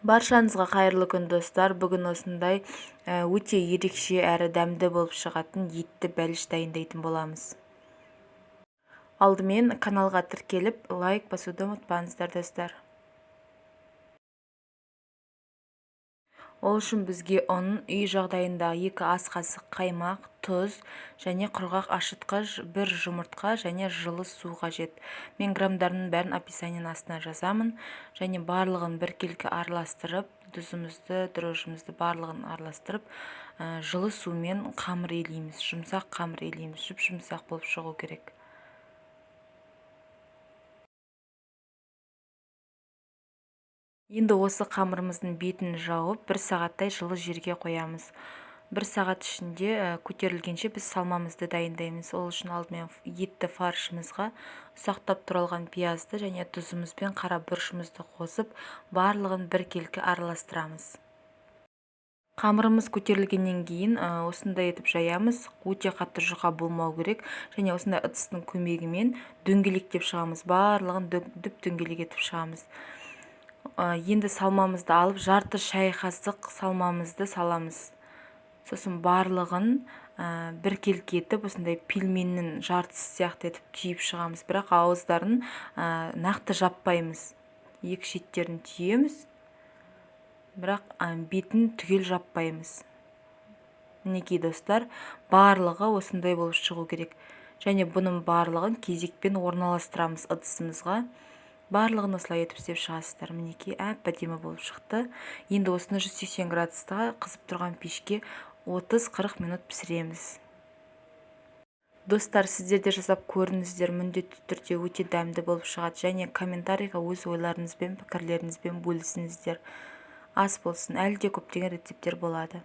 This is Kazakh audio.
Баршаңызға қайырлы күн достар. Бүгін осындай өте ерекше әрі дәмді болып шығатын етті бәліш дайындайтын боламыз. Алдымен каналға тіркеліп, лайк басуды ұмытпаңыздар достар. Ол үшін бізге ұн, үй жағдайында 2 ас қасық қаймақ, тұз және құрғақ ашытқыш, 1 жұмыртқа және жылы су қажет. Мен граммдарының бәрін описаниенің астына жазамын және барлығын біркелкі араластырып, тұзымызды, дрожжымызды барлығын араластырып, жылы сумен қамыр елейміз, жұмсақ қамыр елейміз, жұмсақ болып шығу керек. Енді осы қамырымыздың бетін жауып 1 сағаттай жылы жерге қоямыз. 1 сағат ішінде көтерілгенше біз салмамызды дайындаймыз. Ол үшін алдымен етті фаршымызға ұсақтап туралған пиязды және тұзымыз бен қара бұрышымызды қосып, барлығын біркелкі араластырамыз. Қамырымыз көтерілгеннен кейін осындай етіп жаямыз. Өте қатты жұқа болмау керек және осындай ыдыстың көмегімен дөңгелектеп шығамыз. Барлығын дөңгелек етіп шығамыз. Енді салмамызды алып, жарты шай қасық салмамызды саламыз. Сосын барлығын біркелкі етіп, осындай пельменнің жартысы сияқты етіп түйіп шығамыз. Бірақ ауыздарын нақты жаппаймыз. Екі шеттерін түйеміз, бірақ бетін түгел жаппаймыз. Мінекей достар, барлығы осындай болып шығу керек. Және бұның барлығын кезекпен орналастырамыз ыдысымызға. Барлығын осылай етіп істеп шығасыздар. Мінекей әп-әдемі болып шықты. Енді осыны 180 градуста қызып тұрған пешке 30-40 минут пісіреміз. Достар, сіздер де жасап көріңіздер, міндетті түрде өте дәмді болып шығады. Және комментарийға өз ойларыңызбен, пікірлеріңізбен бөлісіңіздер. Ас болсын, әлі де көптеген рецепттер болады.